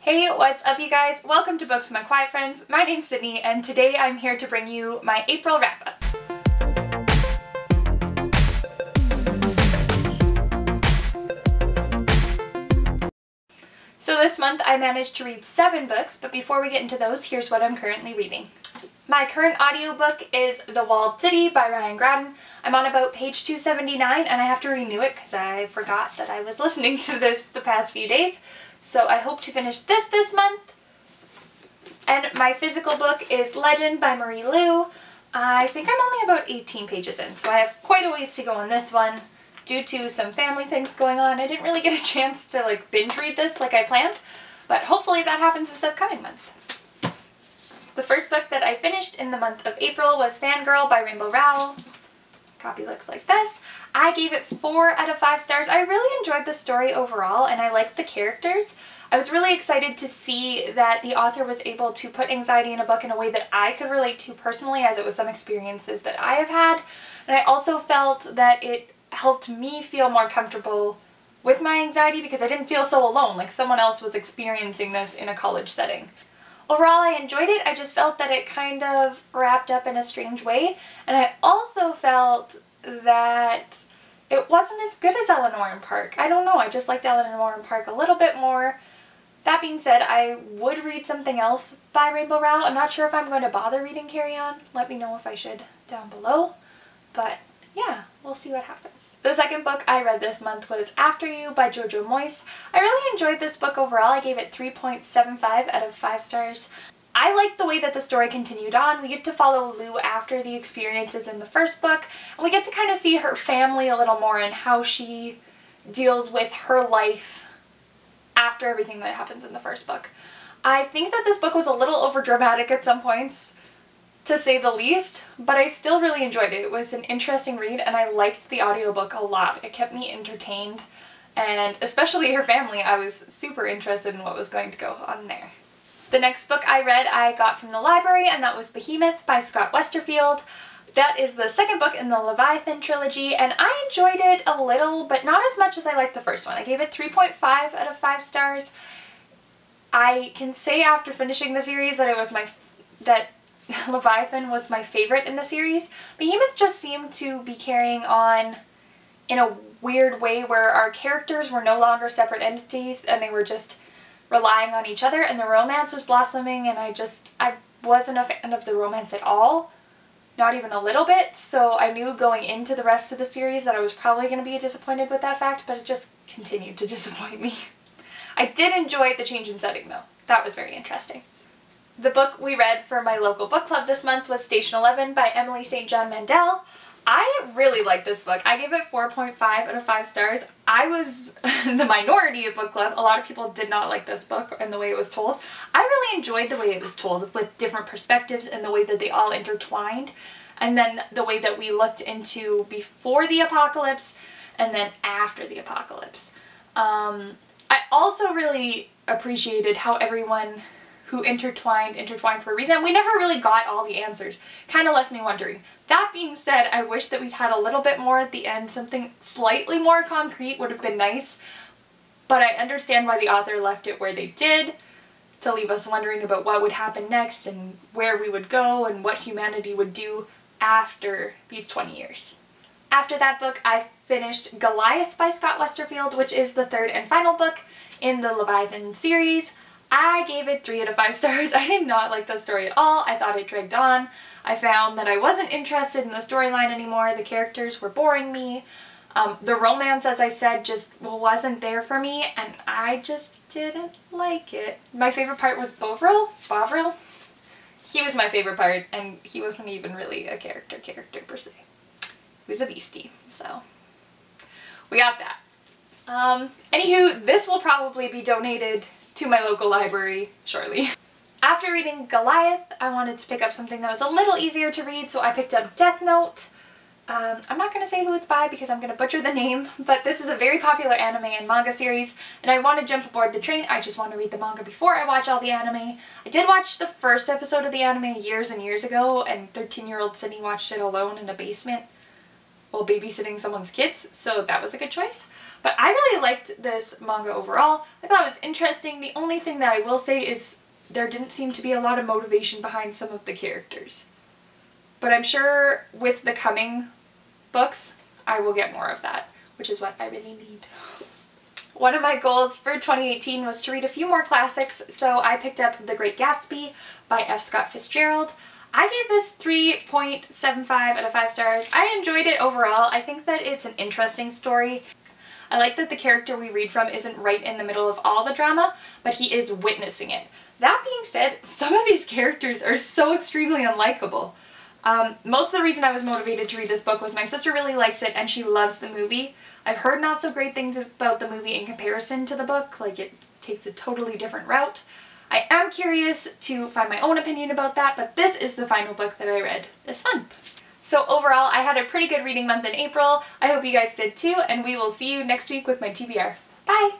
Hey, what's up you guys? Welcome to Books with My Quiet Friends. My name's Sydney and today I'm here to bring you my April wrap-up. So this month I managed to read 7 books, but before we get into those, here's what I'm currently reading. My current audiobook is The Walled City by Ryan Graden. I'm on about page 279 and I have to renew it because I forgot that I was listening to this the past few days. So I hope to finish this month. And my physical book is Legend by Marie Lu. I think I'm only about 18 pages in, so I have quite a ways to go on this one. Due to some family things going on, I didn't really get a chance to binge read this like I planned, but hopefully that happens this upcoming month. The first book that I finished in the month of April was Fangirl by Rainbow Rowell. Copy looks like this. I gave it 4 out of 5 stars. I really enjoyed the story overall and I liked the characters. I was really excited to see that the author was able to put anxiety in a book in a way that I could relate to personally, as it was some experiences that I have had. And I also felt that it helped me feel more comfortable with my anxiety because I didn't feel so alone, like someone else was experiencing this in a college setting. Overall, I enjoyed it. I just felt that it kind of wrapped up in a strange way. And I also felt that it wasn't as good as Eleanor and Park. I don't know, I just liked Eleanor and Park a little bit more. That being said, I would read something else by Rainbow Rowell. I'm not sure if I'm going to bother reading Carry On. Let me know if I should down below. But yeah, we'll see what happens. The second book I read this month was After You by Jojo Moyes. I really enjoyed this book overall. I gave it 3.75 out of 5 stars. I liked the way that the story continued on. We get to follow Lou after the experiences in the first book, and we get to kind of see her family a little more and how she deals with her life after everything that happens in the first book. I think that this book was a little overdramatic at some points, to say the least, but I still really enjoyed it. It was an interesting read and I liked the audiobook a lot. It kept me entertained, and especially her family, I was super interested in what was going to go on there. The next book I read I got from the library, and that was Behemoth by Scott Westerfield. That is the second book in the Leviathan trilogy, and I enjoyed it a little, but not as much as I liked the first one. I gave it 3.5 out of 5 stars. I can say after finishing the series that Leviathan was my favorite in the series. Behemoth just seemed to be carrying on in a weird way where our characters were no longer separate entities and they were just relying on each other, and the romance was blossoming, and I wasn't a fan of the romance at all. Not even a little bit, so I knew going into the rest of the series that I was probably going to be disappointed with that fact, but it just continued to disappoint me. I did enjoy the change in setting though. That was very interesting. The book we read for my local book club this month was Station 11 by Emily St. John Mandel. I really liked this book. I gave it 4.5 out of 5 stars. I was the minority of book club. A lot of people did not like this book and the way it was told. I really enjoyed the way it was told, with different perspectives and the way that they all intertwined. And then the way that we looked into before the apocalypse and then after the apocalypse. I also really appreciated how everyone who intertwined for a reason. We never really got all the answers. Kind of left me wondering. That being said, I wish that we'd had a little bit more at the end. Something slightly more concrete would have been nice. But I understand why the author left it where they did, to leave us wondering about what would happen next and where we would go and what humanity would do after these 20 years. After that book, I finished Goliath by Scott Westerfield, which is the third and final book in the Leviathan series. I gave it 3 out of 5 stars. I did not like the story at all. I thought it dragged on. I found that I wasn't interested in the storyline anymore. The characters were boring me. The romance, as I said, just wasn't there for me, and I just didn't like it. My favorite part was Bovril. He was my favorite part, and he wasn't even really a character per se. He was a beastie, so we got that. Anywho, this will probably be donated to my local library shortly. After reading Goliath, I wanted to pick up something that was a little easier to read, so I picked up Death Note. I'm not going to say who it's by because I'm going to butcher the name, but this is a very popular anime and manga series, and I want to jump aboard the train. I just want to read the manga before I watch all the anime. I did watch the first episode of the anime years and years ago, and 13-year-old Sidney watched it alone in a basement while babysitting someone's kids, so that was a good choice. But I really liked this manga overall. I thought it was interesting. The only thing that I will say is there didn't seem to be a lot of motivation behind some of the characters. But I'm sure with the coming books, I will get more of that, which is what I really need. One of my goals for 2018 was to read a few more classics, so I picked up The Great Gatsby by F. Scott Fitzgerald. I gave this 3.75 out of 5 stars. I enjoyed it overall. I think that it's an interesting story. I like that the character we read from isn't right in the middle of all the drama, but he is witnessing it. That being said, some of these characters are so extremely unlikable. Most of the reason I was motivated to read this book was my sister really likes it and she loves the movie. I've heard not so great things about the movie in comparison to the book, like it takes a totally different route. I am curious to find my own opinion about that, but this is the final book that I read this month. So overall, I had a pretty good reading month in April. I hope you guys did too, and we will see you next week with my TBR. Bye!